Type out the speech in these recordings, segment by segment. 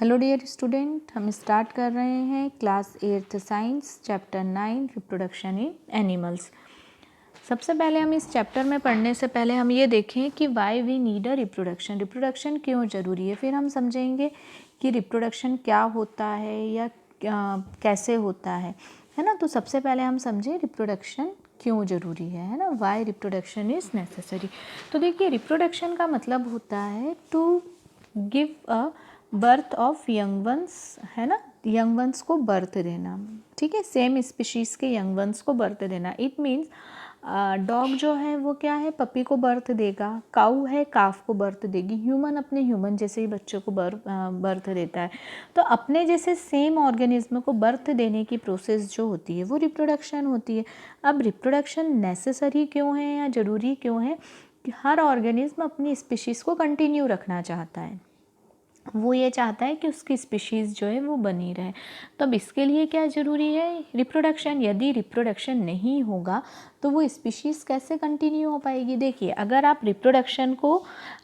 Hello dear student, हम start कर रहे हैं class 8th science chapter 9 reproduction in animals. सबसे पहले हम इस चैप्टर में पढ़ने से पहले हम ये देखें कि why we need a reproduction, reproduction क्यों ज़रूरी है। फिर हम समझेंगे कि रिप्रोडक्शन क्या होता है या कैसे होता है ना। तो सबसे पहले हम समझें रिप्रोडक्शन क्यों ज़रूरी है ना, वाई रिप्रोडक्शन इज़ नेसेसरी। तो देखिए, रिप्रोडक्शन का मतलब होता है to give a birth of young ones, है ना, यंग वंस को बर्थ देना। ठीक है, सेम स्पीशीज़ के यंग वंस को बर्थ देना। इट मीन्स डॉग जो है वो क्या है, पपी को बर्थ देगा, काऊ है काफ को बर्थ देगी, ह्यूमन अपने ह्यूमन जैसे ही बच्चों को बर्थ देता है। तो अपने जैसे सेम ऑर्गेनिज्म को बर्थ देने की प्रोसेस जो होती है वो रिप्रोडक्शन होती है। अब रिप्रोडक्शन नेसेसरी क्यों है या ज़रूरी क्यों है कि हर ऑर्गेनिज्म अपनी स्पीशीज़ को कंटिन्यू रखना चाहता है, वो ये चाहता है कि उसकी स्पीशीज़ जो है वो बनी रहे। तो अब इसके लिए क्या ज़रूरी है, रिप्रोडक्शन। यदि रिप्रोडक्शन नहीं होगा तो वो स्पीशीज़ कैसे कंटिन्यू हो पाएगी। देखिए, अगर आप रिप्रोडक्शन को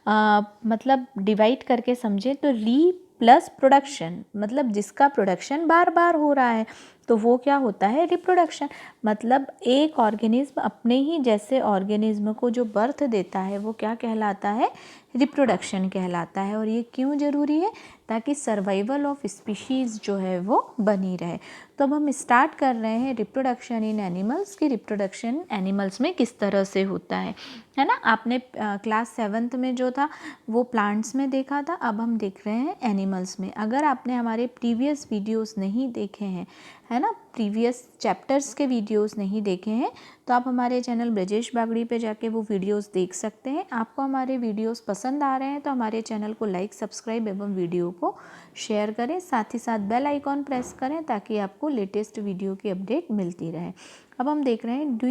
मतलब डिवाइड करके समझें तो री प्लस प्रोडक्शन, मतलब जिसका प्रोडक्शन बार बार हो रहा है तो वो क्या होता है, रिप्रोडक्शन। मतलब एक ऑर्गेनिज्म अपने ही जैसे ऑर्गेनिज्म को जो बर्थ देता है वो क्या कहलाता है, रिप्रोडक्शन कहलाता है। और ये क्यों ज़रूरी है, ताकि सर्वाइवल ऑफ स्पीशीज़ जो है वो बनी रहे। तो अब हम स्टार्ट कर रहे हैं रिप्रोडक्शन इन एनिमल्स की रिप्रोडक्शन एनिमल्स में किस तरह से होता है ना। आपने क्लास 7th में जो था वो प्लांट्स में देखा था, अब हम देख रहे हैं एनिमल्स में। अगर आपने हमारे प्रीवियस वीडियोस नहीं देखे हैं, है ना, प्रीवियस चैप्टर्स के वीडियोस नहीं देखे हैं, तो आप हमारे चैनल ब्रजेश बागड़ी पे जाके वो वीडियोस देख सकते हैं। आपको हमारे वीडियोस पसंद आ रहे हैं तो हमारे चैनल को लाइक, सब्सक्राइब एवं वीडियो को शेयर करें। साथ ही साथ बेल आइकॉन प्रेस करें ताकि आपको लेटेस्ट वीडियो की अपडेट मिलती रहे। अब हम देख रहे हैं, do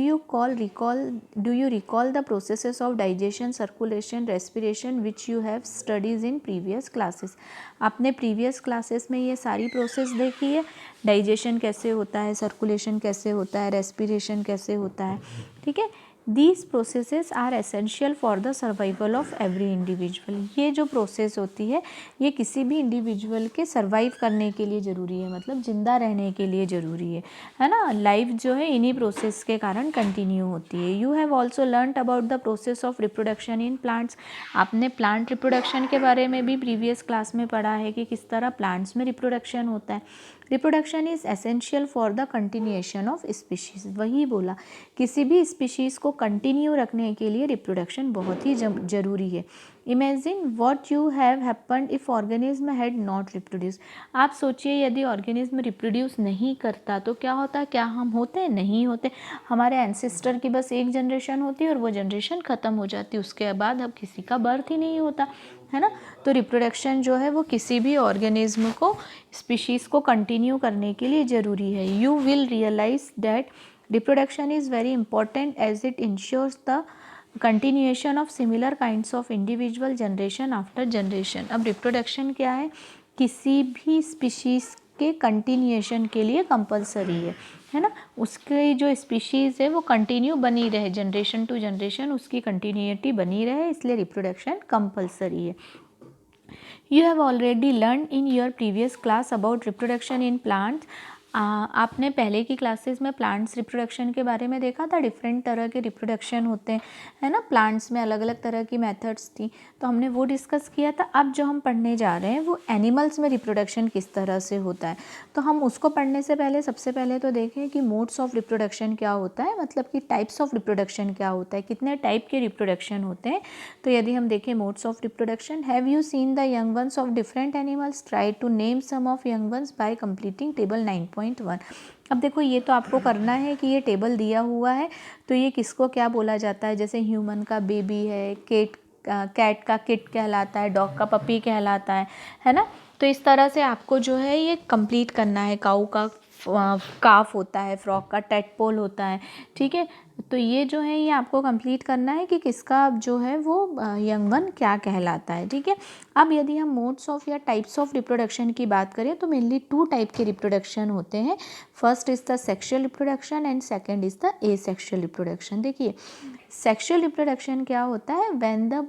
you recall the processes of digestion, circulation, respiration which you have studies in previous classes. आपने प्रीवियस क्लासेस में ये सारी प्रोसेस देखी है, डाइजेशन कैसे होता है, सर्कुलेशन कैसे होता है, रेस्पिरेशन कैसे होता है। ठीक है, these processes are essential for the survival of every individual. ये जो प्रोसेस होती है ये किसी भी इंडिविजुअल के सर्वाइव करने के लिए ज़रूरी है, मतलब ज़िंदा रहने के लिए ज़रूरी है ना। लाइफ जो है इन्हीं प्रोसेस के कारण कंटिन्यू होती है। You have also learned about the process of reproduction in plants. आपने प्लांट रिप्रोडक्शन के बारे में भी प्रीवियस क्लास में पढ़ा है कि किस तरह प्लांट्स में रिप्रोडक्शन होता है। Reproduction is essential for the continuation of species. वही बोला, किसी भी स्पीशीज़ को कंटिन्यू रखने के लिए रिप्रोडक्शन बहुत ही ज़रूरी है। Imagine what you have happened if organism had not reproduce. आप सोचिए, यदि ऑर्गेनिज्म रिप्रोड्यूस नहीं करता तो क्या होता, क्या हम होते, नहीं होते। हमारे एंसेस्टर की बस एक जनरेशन होती है और वो जनरेशन ख़त्म हो जाती, उसके बाद अब किसी का बर्थ ही नहीं होता, है ना। तो रिप्रोडक्शन जो है वो किसी भी ऑर्गेनिज्म को, स्पीशीज़ को कंटिन्यू करने के लिए ज़रूरी है। You will realize that reproduction is very important as it ensures the continuation of similar kinds of individual generation after generation. अब रिप्रोडक्शन क्या है, किसी भी स्पीशीज़ के कंटिन्यूएशन के लिए कंपलसरी है ना। उसकी जो स्पीशीज़ है वो कंटिन्यू बनी रहे, जनरेशन टू जनरेशन उसकी कंटिन्यूटी बनी रहे, इसलिए रिप्रोडक्शन कंपलसरी है। You have already learned in your previous class about reproduction in plants. आपने पहले की क्लासेस में प्लांट्स रिप्रोडक्शन के बारे में देखा था। डिफरेंट तरह के रिप्रोडक्शन होते हैं, है ना, प्लांट्स में अलग अलग तरह की मेथड्स थी, तो हमने वो डिस्कस किया था। अब जो हम पढ़ने जा रहे हैं वो एनिमल्स में रिप्रोडक्शन किस तरह से होता है। तो हम उसको पढ़ने से पहले सबसे पहले तो देखें कि मोड्स ऑफ रिप्रोडक्शन क्या होता है, मतलब कि टाइप्स ऑफ रिप्रोडक्शन क्या होता है, कितने टाइप के रिप्रोडक्शन होते हैं। तो यदि हम देखें modes of reproduction, have you seen the young ones of different animals, try to name some of young ones by completing table 9.1। अब देखो, ये तो आपको करना है कि ये टेबल दिया हुआ है तो ये किसको क्या बोला जाता है। जैसे ह्यूमन का बेबी है, कैट का किट कहलाता है, डॉग का पपी कहलाता है ना। तो इस तरह से आपको जो है ये कंप्लीट करना है। काऊ का काफ होता है, फ्रॉग का टेडपोल होता है, ठीक है। तो ये जो है ये आपको कंप्लीट करना है कि किसका जो है वो यंग वन क्या कहलाता है, ठीक है। अब यदि हम मोड्स ऑफ या टाइप्स ऑफ रिप्रोडक्शन की बात करें तो मेनली 2 टाइप के रिप्रोडक्शन होते हैं। First is the sexual reproduction and second is the asexual reproduction. देखिए, सेक्शुअल रिप्रोडक्शन क्या होता है, when the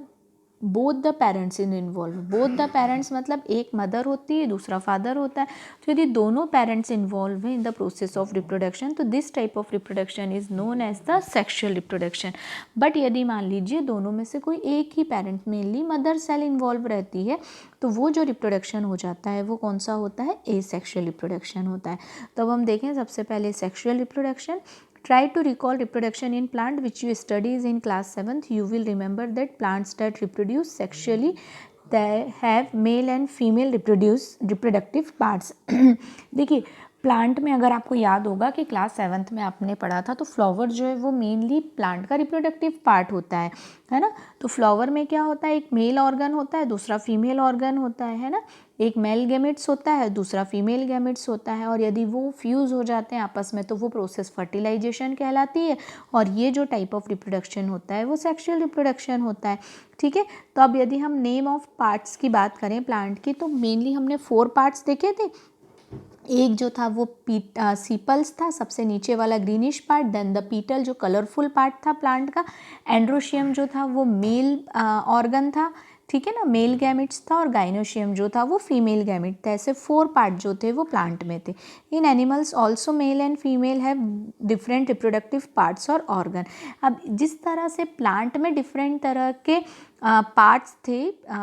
both the parents in involve, both the parents मतलब एक मदर होती है दूसरा फादर होता है, तो यदि दोनों पेरेंट्स इन्वॉल्व हैं in the process of reproduction तो this type of reproduction is known as the sexual reproduction. But यदि मान लीजिए दोनों में से कोई एक ही parent, mainly mother cell involve रहती है, तो वो जो रिप्रोडक्शन हो जाता है वो कौन सा होता है, एसेक्सुअल रिप्रोडक्शन होता है। तो अब हम देखें सबसे पहले sexual reproduction. Try to recall reproduction in plant which you studies in class 7th. You will remember that plants that reproduce sexually they have male and female reproductive parts. देखिए plant में अगर आपको याद होगा कि क्लास 7th में आपने पढ़ा था तो फ्लावर जो है वो मेनली प्लांट का रिप्रोडक्टिव पार्ट होता है ना। तो फ्लावर में क्या होता है, एक मेल ऑर्गन होता है दूसरा फीमेल ऑर्गन होता है ना। एक मेल गैमेट्स होता है दूसरा फीमेल गैमेट्स होता है, और यदि वो फ्यूज़ हो जाते हैं आपस में तो वो प्रोसेस फर्टिलाइजेशन कहलाती है, और ये जो टाइप ऑफ रिप्रोडक्शन होता है वो सेक्शुअल रिप्रोडक्शन होता है। ठीक है, तो अब यदि हम नेम ऑफ पार्ट्स की बात करें प्लांट की, तो मेनली हमने 4 पार्ट्स देखे थे। एक जो था वो सीपल्स था, सबसे नीचे वाला ग्रीनिश पार्ट, देन द पीटल जो कलरफुल पार्ट था प्लांट का, एंड्रोशियम जो था वो मेल ऑर्गन था, ठीक है ना, मेल गैमेट्स था, और गाइनोशियम जो था वो फीमेल गैमेट था। ऐसे 4 पार्ट जो थे वो प्लांट में थे। In animals also male and female have different reproductive parts और ऑर्गन। अब जिस तरह से प्लांट में डिफरेंट तरह के पार्ट्स थे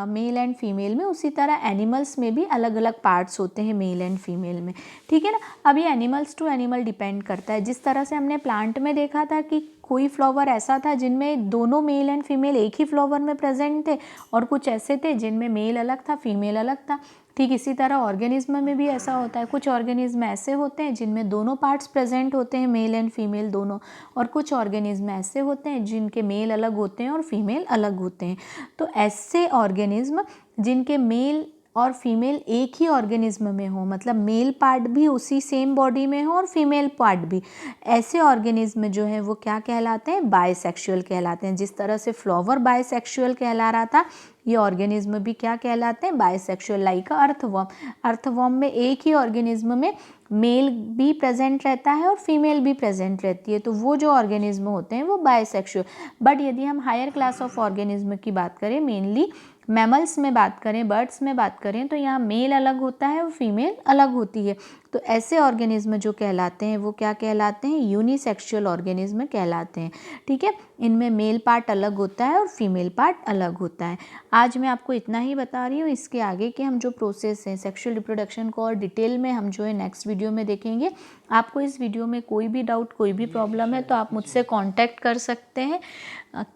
मेल एंड फीमेल में, उसी तरह एनिमल्स में भी अलग अलग पार्ट्स होते हैं मेल एंड फीमेल में, ठीक है ना। अब ये एनिमल्स टू एनिमल डिपेंड करता है। जिस तरह से हमने प्लांट में देखा था कि कोई फ्लावर ऐसा था जिनमें दोनों मेल एंड फीमेल एक ही फ्लावर में प्रेजेंट थे, और कुछ ऐसे थे जिनमें मेल अलग था फीमेल अलग था। ठीक इसी तरह ऑर्गेनिज्म में भी ऐसा होता है। कुछ ऑर्गेनिज्म ऐसे होते हैं जिनमें दोनों पार्ट्स प्रेजेंट होते हैं मेल एंड फीमेल दोनों, और कुछ ऑर्गेनिज्म ऐसे होते हैं जिनके मेल अलग होते हैं और फीमेल अलग होते हैं। तो ऐसे ऑर्गेनिज्म जिनके मेल और फीमेल एक ही ऑर्गेनिज्म में हो, मतलब मेल पार्ट भी उसी सेम बॉडी में हो और फीमेल पार्ट भी, ऐसे ऑर्गेनिज्म जो है वो क्या कहलाते हैं, बायसेक्सुअल कहलाते हैं। जिस तरह से फ्लावर बायसेक्सुअल कहला रहा था, ये ऑर्गेनिज्म भी क्या कहलाते हैं, बायसेक्सुअल। लाइक अर्थवर्म, अर्थवर्म में एक ही ऑर्गेनिज्म में मेल भी प्रेजेंट रहता है और फीमेल भी प्रेजेंट रहती है, तो वो जो ऑर्गेनिज्म होते हैं वो बायसेक्सुअल। बट यदि हम हायर क्लास ऑफ ऑर्गेनिज्म की बात करें, मेनली मैमल्स में बात करें, बर्ड्स में बात करें, तो यहाँ मेल अलग होता है और फीमेल अलग होती है। तो ऐसे ऑर्गेनिज्म जो कहलाते हैं वो क्या कहलाते हैं, यूनिसेक्सुअल ऑर्गेनिज्म कहलाते हैं। ठीक है, इनमें मेल पार्ट अलग होता है और फीमेल पार्ट अलग होता है। आज मैं आपको इतना ही बता रही हूँ। इसके आगे के हम जो प्रोसेस हैं सेक्सुअल रिप्रोडक्शन को और डिटेल में हम जो है नेक्स्ट वीडियो में देखेंगे। आपको इस वीडियो में कोई भी डाउट कोई भी प्रॉब्लम है तो आप मुझसे कॉन्टैक्ट कर सकते हैं।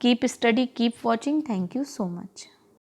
Keep study, keep watching. Thank you so much.